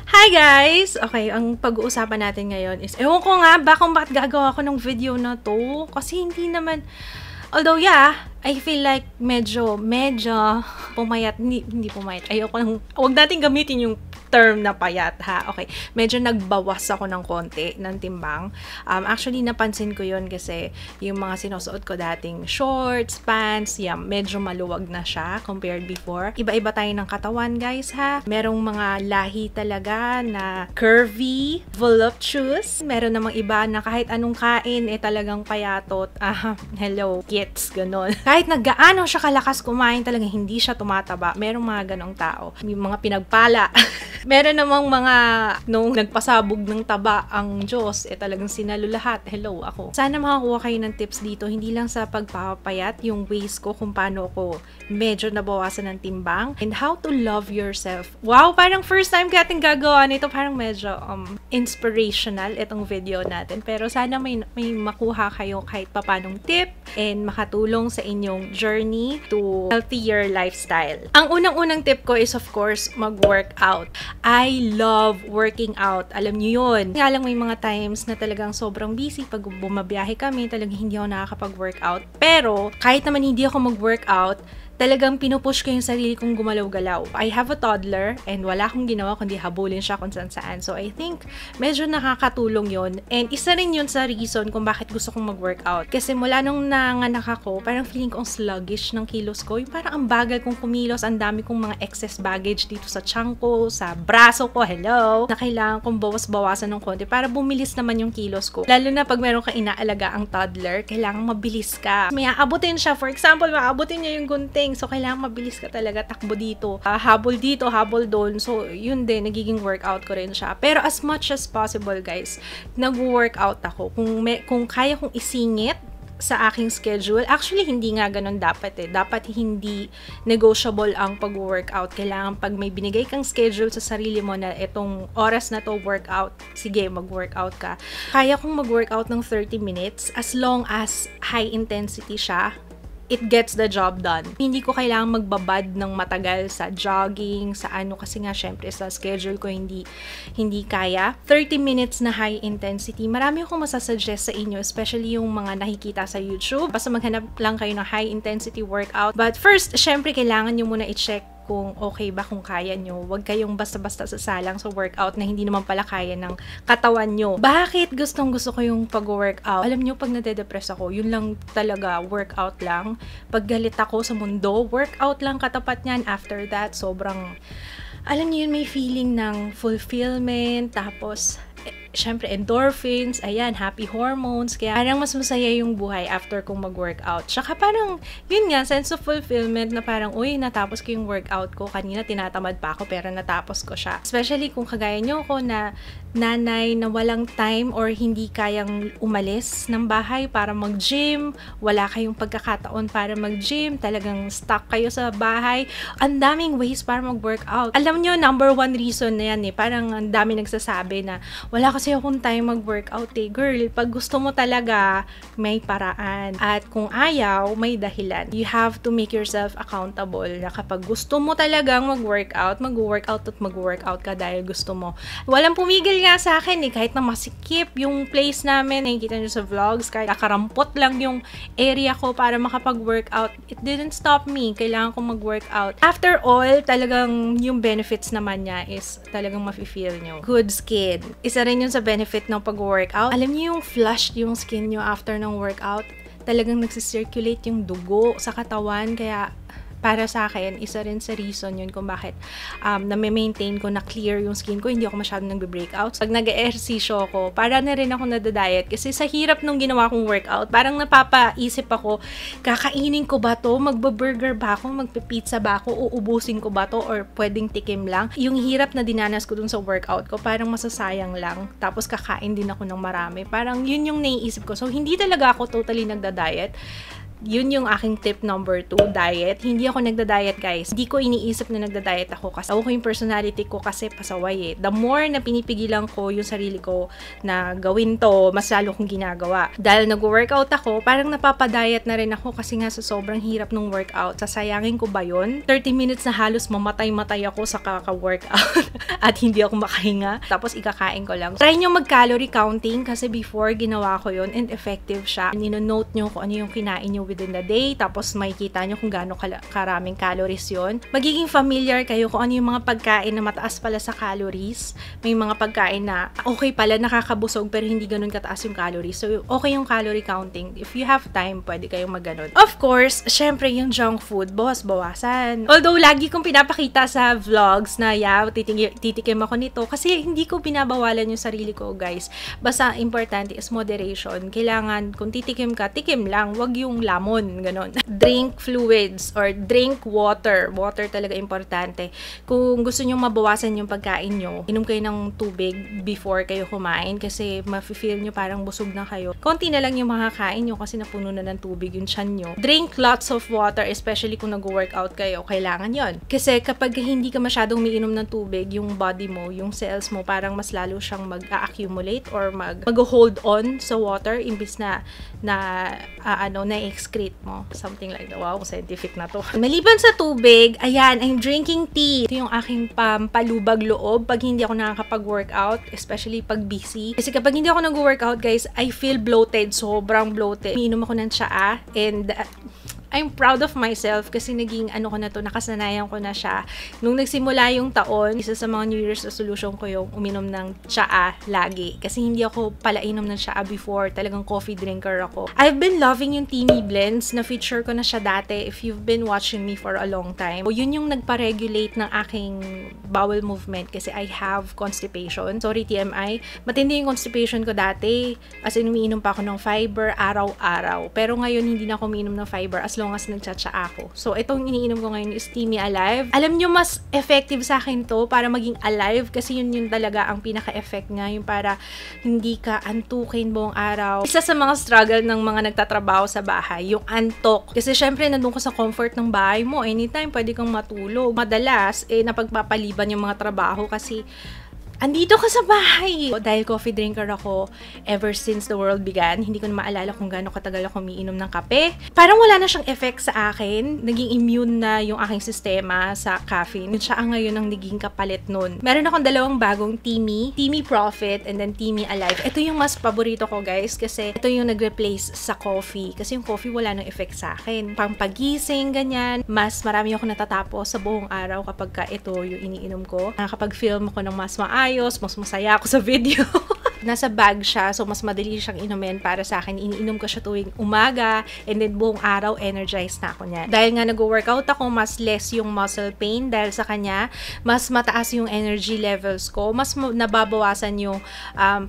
Hi guys! Okay, ang pag-uusapan natin ngayon is, ewan ko nga bakit gagawa ko ng video na to. Kasi hindi naman, although yeah, I feel like medyo pumayat, hindi pumayat. Ayoko nang, huwag natin gamitin yung term na payat ha. Okay, medyo nagbawas ako ng konti ng timbang. Actually, napansin ko yun kasi yung mga sinusuot ko dating shorts, pants, yeah, medyo maluwag na siya compared before. Iba-iba tayo ng katawan guys ha. Merong mga lahi talaga na curvy, voluptuous. Meron namang iba na kahit anong kain talagang payatot. Hello, kids, ganon. Kahit naggaano siya kalakas kumain talaga hindi siya tumataba. Merong mga ganong tao. May mga pinagpala. Meron namang mga nung nagpasabog ng taba ang Diyos, talagang sinalo lahat. Hello, ako. Sana makakuha kayo ng tips dito, hindi lang sa pagpapayat, yung ways ko kung paano ko medyo nabawasan ng timbang, and how to love yourself. Wow, parang first time natin gagawa nito, parang medyo inspirational itong video natin. Pero sana may makuha kayo kahit papanong tip and makatulong sa inyong journey to healthier lifestyle. Ang unang-unang tip ko is of course, mag-workout. I love working out. Alam niyo yun. Nga lang may mga times na talagang sobrang busy. Pag bumabiyahe kami, talagang hindi ako nakakapag-workout. Pero, kahit naman hindi ako mag-workout, talagang pinupush ko yung sarili kong gumalaw-galaw. I have a toddler and wala akong ginawa kundi habulin siya kung saan-saan. So, I think medyo nakakatulong yon. And isa rin yun sa reason kung bakit gusto kong mag-workout. Kasi mula nung nanganak ako, parang feeling ko ang sluggish ng kilos ko. Yung parang ang bagal kong kumilos, ang dami kong mga excess baggage dito sa tiyan ko, sa braso ko, hello, na kailangan kong bawas-bawasan ng konti para bumilis naman yung kilos ko. Lalo na pag meron kang inaalaga ang toddler, kailangan mabilis ka. May aabutin siya. For example, maabutin niya yung gunting. So, kailangan mabilis ka talaga, takbo dito. Habol dito, habol doon. So, yun din, nagiging workout ko rin siya. Pero as much as possible, guys, nag-workout ako. Kung kaya kong isingit sa aking schedule, actually, hindi nga ganun dapat Dapat hindi negotiable ang pag-workout. Kailangan pag may binigay kang schedule sa sarili mo na itong oras na to workout, sige, mag-workout ka. Kaya kong mag-workout ng 30 minutes as long as high intensity siya. It gets the job done. Hindi ko kailangang magbabad ng matagal sa jogging, sa ano, kasi nga syempre sa schedule ko hindi kaya. 30 minutes na high intensity. Marami akong masasuggest sa inyo, especially yung mga nakikita sa YouTube. Basta maghanap lang kayo ng high intensity workout. But first, syempre kailangan nyo muna i-check kung okay ba, kung kaya nyo. Huwag kayong basta-basta sasalang sa workout na hindi naman pala kaya ng katawan nyo. Bakit gustong-gusto ko yung pag-workout? Alam nyo, pag nade-depress ako, yun lang talaga, workout lang. Pag galit ako sa mundo, workout lang katapat niyan. After that, sobrang, alam nyo yun, may feeling ng fulfillment, tapos syempre, endorphins, ayan, happy hormones. Kaya parang mas masaya yung buhay after kong mag-workout. Tsaka parang, yun nga, sense of fulfillment na parang, uy, natapos ko yung workout ko. Kanina, tinatamad pa ako, pero natapos ko siya. Especially kung kagaya nyo ko na nanay na walang time or hindi kayang umalis ng bahay para mag-gym. Wala kayong pagkakataon para mag-gym. Talagang stuck kayo sa bahay. Ang daming ways para mag-workout. Alam nyo, number one reason na yan Parang ang dami nagsasabi na, wala kasi akong time mag-workout Girl, pag gusto mo talaga, may paraan. At kung ayaw, may dahilan. You have to make yourself accountable na kapag gusto mo talagang mag-workout, mag-workout ka dahil gusto mo. Walang pumigil nga sa akin kahit na masikip yung place namin. Nakikita nyo sa vlogs, kahit nakarampot lang yung area ko para makapag-workout. It didn't stop me. Kailangan kong mag-workout. After all, talagang yung benefits naman niya is talagang mafe-feel nyo. Good skin. Isa rin yun sa benefit ng pag-workout. Alam niyo yung flushed yung skin nyo after ng workout, talagang nagsisirculate yung dugo sa katawan, kaya para sa akin, isa rin sa reason yun kung bakit na-maintain ko na clear yung skin ko. Hindi ako masyadong nagbe-breakouts. Pag nag-ehersisyo ako, para na rin ako nadadiet. Kasi sa hirap nung ginawa kong workout, parang napapaisip ako, kakainin ko ba to? Magbe-burger ba ako? Magpe-pizza ba ako? Uubusin ko ba to? Or pwedeng tikim lang? Yung hirap na dinanas ko dun sa workout ko, parang masasayang lang. Tapos kakain din ako ng marami. Parang yun yung naiisip ko. So, hindi talaga ako totally nagda-diet. Yun yung aking tip number 2, diet. Hindi ako nagda-diet, guys. Hindi ko iniisip na nagda-diet ako kasi ako yung personality ko kasi pasaway eh. The more na pinipigilan ko yung sarili ko na gawin to, mas lalo kong ginagawa. Dahil nag-workout ako, parang napapadiet na rin ako kasi nga sa sobrang hirap ng workout. Sasayangin ko ba yun? 30 minutes na halos mamatay-matay ako sa kaka-workout at hindi ako makahinga. Tapos ikakain ko lang. Try nyo mag-calorie counting kasi before ginawa ko yun and effective siya. Nino-note nyo kung ano yung kinain nyo within the day, tapos makikita nyo kung gaano karaming calories yon. Magiging familiar kayo kung ano yung mga pagkain na mataas pala sa calories. May mga pagkain na okay pala, nakakabusog pero hindi ganun kataas yung calories. So, okay yung calorie counting. If you have time, pwede kayong magganon. Of course, syempre yung junk food, bawas-bawasan. Although, lagi kong pinapakita sa vlogs na titikim ako nito kasi hindi ko binabawalan yung sarili ko, guys. Basta, importante is moderation. Kailangan, kung titikim ka, tikim lang. Wag yung lamon. Ganon. Drink fluids or drink water. Water talaga importante. Kung gusto nyo mabawasan yung pagkain nyo, inom kayo ng tubig before kayo kumain kasi mafe-feel nyo parang busog na kayo. Konti na lang yung makakain nyo kasi napuno na ng tubig yung tiyan nyo. Drink lots of water, especially kung nag-workout kayo. Kailangan yon. Kasi kapag hindi ka masyadong umiinom ng tubig, yung body mo, yung cells mo, parang mas lalo siyang mag-accumulate or mag-hold on sa water imbis na na-excrete mo. Something like that. Wow, scientific na to. Maliban sa tubig, ayan, I'm drinking tea. Ito yung aking pampalubag loob pag hindi ako nakakapag-workout, especially pag busy. Kasi kapag hindi ako nag-workout, guys, I feel bloated. Sobrang bloated. Umiinom ako ng tsaa and I'm proud of myself kasi naging ko na to, nakasanayan ko na siya. Nung nagsimula yung taon, isa sa mga New Year's resolution ko yung uminom ng tsaa lagi. Kasi hindi ako pala inom ng tsaa before. Talagang coffee drinker ako. I've been loving yung Teamy Blends. Na-feature ko na siya dati if you've been watching me for a long time. So, yun yung nagpa-regulate ng aking bowel movement kasi I have constipation. Sorry, TMI. Matindi yung constipation ko dati. As in, umiinom pa ako ng fiber araw-araw. Pero ngayon, hindi na ako umiinom ng fiber as long as nagtsatsa ako. So, itong iniinom ko ngayon is Teamy Alive. Alam nyo, mas effective sa akin to para maging alive kasi yun talaga ang pinaka-effect niya. Yung para hindi ka antukin buong araw. Isa sa mga struggle ng mga nagtatrabaho sa bahay, yung antok. Kasi syempre, nandun ka sa comfort ng bahay mo. Anytime, pwede kang matulog. Madalas, napagpapaliban yung mga trabaho kasi andito ka sa bahay. Dahil coffee drinker ako ever since the world began, hindi ko na maalala kung gaano katagal ako umiinom ng kape. Parang wala na siyang effect sa akin. Naging immune na yung aking sistema sa caffeine. Siya ang ngayon ang naging kapalit nun. Meron akong dalawang bagong Teamy Profit and then Teamy Alive. Ito yung mas paborito ko, guys, kasi ito yung nag-replace sa coffee. Kasi yung coffee wala nang effect sa akin. Pang pagising, ganyan. Mas marami ako natatapos sa buong araw kapag ito yung iniinom ko. Nakakapag-film ako ng mas maayos, mas masaya ako sa video. Nasa bag siya, so mas madali siyang inumin para sa akin. Iniinom ko siya tuwing umaga and then buong araw energized na ako niya. Dahil nga nag-workout ako, mas less yung muscle pain dahil sa kanya, mas mataas yung energy levels ko, mas nababawasan yung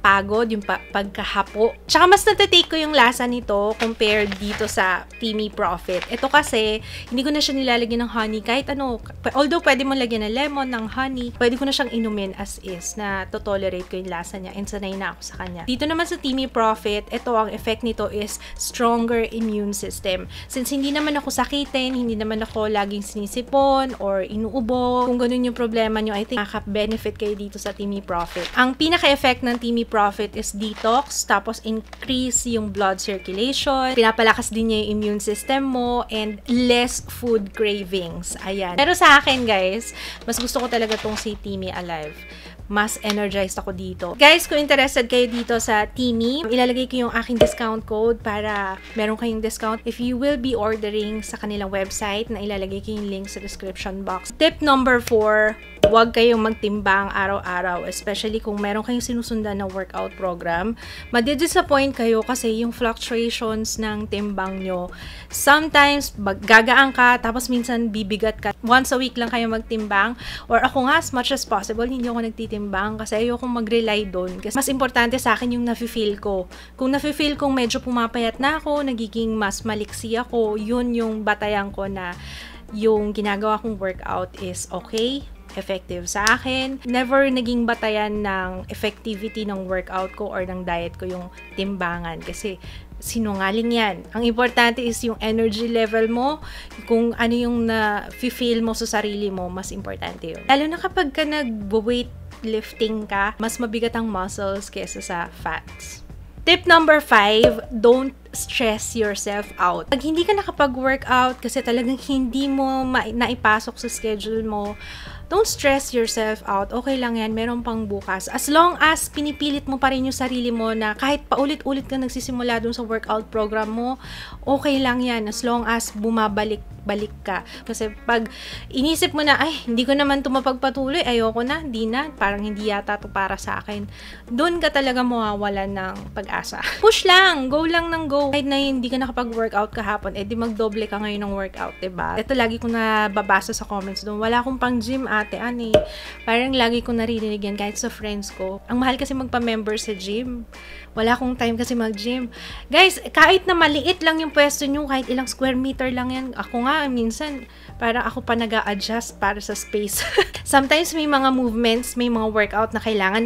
pagod, yung pagkahapo. Tsaka mas natatake ko yung lasa nito compared dito sa Teamy Profit. Ito kasi, hindi ko na siya nilalagyan ng honey kahit ano. Although pwede mo lagyan ng lemon, ng honey, pwede ko na siyang inumin as is na to-tolerate ko yung lasa niya and sanay na ako sa kanya. Dito naman sa Teamy Profit, ito ang effect nito is stronger immune system. Since hindi naman ako sakitin, hindi naman ako laging sinisipon or inuubo, kung ganun yung problema nyo, I think makaka-benefit kayo dito sa Teamy Profit. Ang pinaka-effect ng Teamy Profit is detox, tapos increase yung blood circulation, pinapalakas din niya yung immune system mo, and less food cravings. Ayan. Pero sa akin, guys, mas gusto ko talaga tong si Teamy Alive. Mas energized ako dito. Guys, kung interested kayo dito sa Teamy, ilalagay ko yung aking discount code para meron kayong discount if you will be ordering sa kanilang website na ilalagay ko yung link sa description box. Tip number 4, huwag kayong magtimbang araw-araw, especially kung meron kayong sinusundan na workout program. Madi-disappoint kayo kasi yung fluctuations ng timbang nyo. Sometimes, gagaan ka, tapos minsan bibigat ka. Once a week lang kayo magtimbang. Or ako nga, as much as possible, hindi ako nagtitimbang kasi ayokong mag-rely doon. Kasi mas importante sa akin yung nafe-feel ko. Kung nafe-feel kong medyo pumapayat na ako, nagiging mas maliksi ako, yun yung batayan ko na yung ginagawa kong workout is okay, effective sa akin. Never naging batayan ng effectivity ng workout ko or ng diet ko yung timbangan kasi sinungaling yan. Ang importante is yung energy level mo, kung ano yung na-feel mo sa sarili mo, mas importante yun. Lalo na kapag ka nag-weightlifting ka, mas mabigat ang muscles kesa sa fats. Tip number 5, don't stress yourself out. Pag hindi ka nakapag-workout kasi talagang hindi mo naipasok sa schedule mo, don't stress yourself out. Okay lang yan, meron pang bukas. As long as pinipilit mo pa rin yung sarili mo na kahit paulit-ulit ka nagsisimula dun sa workout program mo, okay lang yan. As long as bumabalik ka. Kasi pag inisip mo na, ay, hindi ko naman ito mapagpatuloy, ayoko na, hindi na, parang hindi yata ito para sa akin. Doon ka talaga mawawalan ng pag-asa. Push lang, go lang ng go. Kahit na hindi ka nakapag-workout kahapon, edi magdoble ka ngayon ng workout, diba? Ito lagi ko nababasa sa comments doon, wala akong pang gym ate, ani. Parang lagi ko naririnig yan kahit sa friends ko. Ang mahal kasi magpa-member sa gym. Wala akong time kasi mag-gym. Guys, kahit na maliit lang yung pwesto nyo, kahit ilang square meter lang yan, ako nga, minsan, parang ako pa nag-a-adjust para sa space. Sometimes may mga movements, may mga workout na kailangan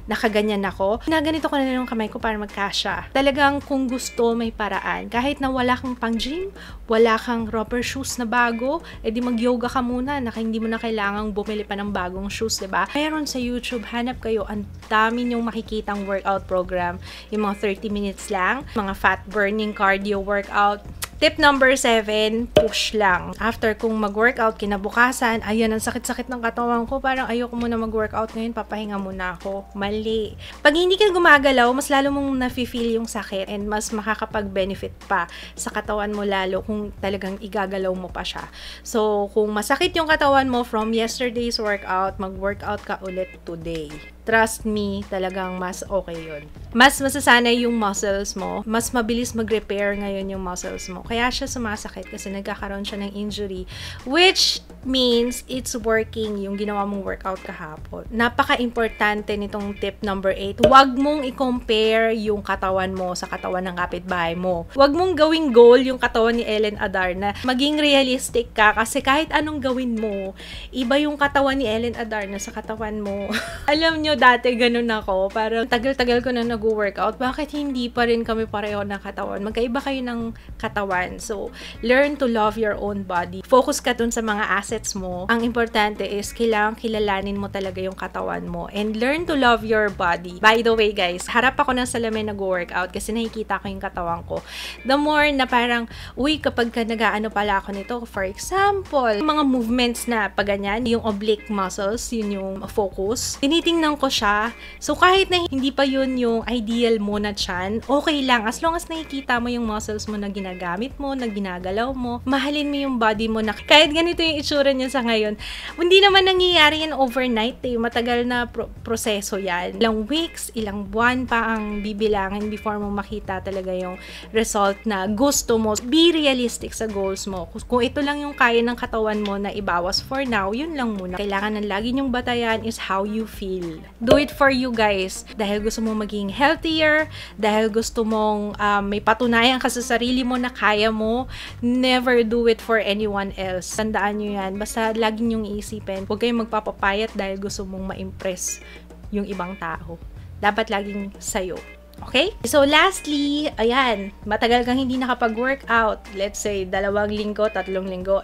nakaganyan ako. Naganito ko na yung kamay ko para magkasya. Talagang kung gusto, may paraan. Kahit na wala kang pang gym, wala kang rubber shoes na bago, edi mag-yoga ka muna, hindi mo na kailangang bumili pa ng bagong shoes, diba? Mayroon sa YouTube, hanap kayo, ang dami nyong makikitang workout program. Yung mga 30 minutes lang, mga fat burning cardio workout. Tip number 7, push lang. After kung mag-workout, kinabukasan, ayan, ang sakit-sakit ng katawan ko, parang ayoko muna mag-workout ngayon, papahinga muna ako. Mali. Pag hindi ka gumagalaw, mas lalo mong nafe-feel yung sakit and mas makakapag-benefit pa sa katawan mo lalo kung talagang igagalaw mo pa siya. So, kung masakit yung katawan mo from yesterday's workout, mag-workout ka ulit today. Trust me, talagang mas okay yun. Mas masasanay yung muscles mo, mas mabilis mag-repair ngayon yung muscles mo. Kaya siya sumasakit kasi nagkakaroon siya ng injury, which means it's working yung ginawa mong workout kahapon. Napaka-importante nitong tip number 8. Huwag mong i-compare yung katawan mo sa katawan ng kapitbahay mo. Huwag mong gawing goal yung katawan ni Ellen Adarna. Maging realistic ka kasi kahit anong gawin mo, iba yung katawan ni Ellen Adarna sa katawan mo. Alam nyo, dati ganun ako. Parang tagal-tagal ko na nag-workout. Bakit hindi pa rin kami pareho ng katawan? Magkaiba kayo ng katawan. So, learn to love your own body. Focus ka dun sa mga assets mo. Ang importante is kailangan kilalanin mo talaga yung katawan mo. And learn to love your body. By the way, guys, harap ako ng salamin nag-workout kasi nakikita ko yung katawan ko. The more na parang, uy, kapag ka nag-aano pala ako nito, for example, mga movements na paganyan, yung oblique muscles, yun yung focus. Tinitingnan ko siya. So, kahit na hindi pa yun yung ideal mo na tiyan, okay lang. As long as nakikita mo yung muscles mo na ginagamit mo, na ginagalaw mo, mahalin mo yung body mo na kahit ganito yung itsura niya sa ngayon. Hindi naman nangyayari yan overnight eh. Matagal na proseso yan. Ilang weeks, ilang buwan pa ang bibilangin before mo makita talaga yung result na gusto mo. Be realistic sa goals mo. Kung ito lang yung kaya ng katawan mo na ibawas for now, yun lang muna. Kailangan ng lagi nyong batayan is how you feel. Do it for you guys. Dahil gusto mong maging healthier, dahil gusto mong may patunayan ka sa sarili mo na kaya mo, never do it for anyone else. Tandaan nyo yan. Basta lagi nyong iisipin, huwag kayong magpapapayat dahil gusto mong ma-impress yung ibang tao. Dapat laging sayo. Okay? So, lastly, ayan, matagal kang hindi nakapag-workout. Let's say, 2 linggo, 3 linggo.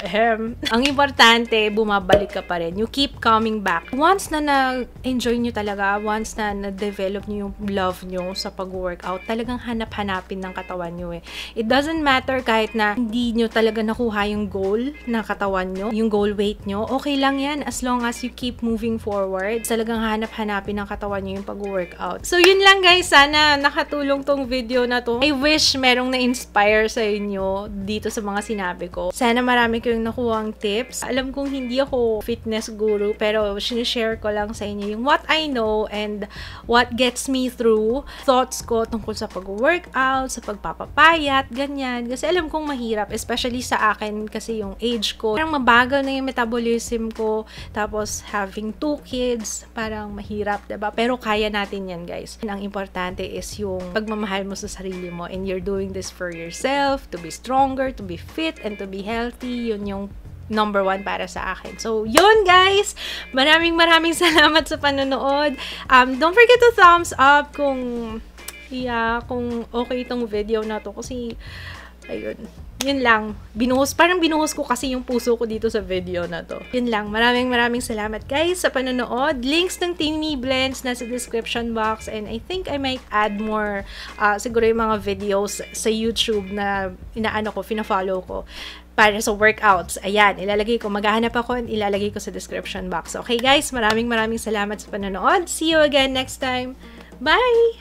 Ang importante, bumabalik ka pa rin. You keep coming back. Once na na-enjoy nyo talaga, once na na-develop nyo yung love nyo sa pag-workout, talagang hanap-hanapin ng katawan nyo eh. It doesn't matter kahit na hindi nyo talaga nakuha yung goal ng katawan nyo, yung goal weight nyo. Okay lang yan as long as you keep moving forward. Talagang hanap-hanapin ng katawan nyo yung pag-workout. So, yun lang guys. Sana nakatulong tong video na to. I wish merong na-inspire sa inyo dito sa mga sinabi ko. Sana marami kayong nakuhang tips. Alam kong hindi ako fitness guru, pero sinishare ko lang sa inyo yung what I know and what gets me through. Thoughts ko tungkol sa pag-workout, sa pagpapapayat, ganyan. Kasi alam kong mahirap, especially sa akin kasi yung age ko. Parang mabagal na yung metabolism ko. Tapos having 2 kids, parang mahirap, diba? Pero kaya natin yan, guys. Ang importante is yung pagmamahal mo sa sarili mo and you're doing this for yourself, to be stronger, to be fit, and to be healthy. Yun yung number 1 para sa akin. So, yun guys! Maraming salamat sa panonood. Don't forget to thumbs up kung Yeah, kung okay itong video na to. Kasi, ayun. Yun lang. Parang binuhos ko kasi yung puso ko dito sa video na to. Yun lang. Maraming salamat guys sa panonood. Links ng Teamy Blends nasa description box. And I think I might add more siguro yung mga videos sa YouTube na fina-follow ko para sa workouts. Ayan, ilalagay ko. Maghahanap ako and ilalagay ko sa description box. Okay guys, maraming salamat sa panonood. See you again next time. Bye!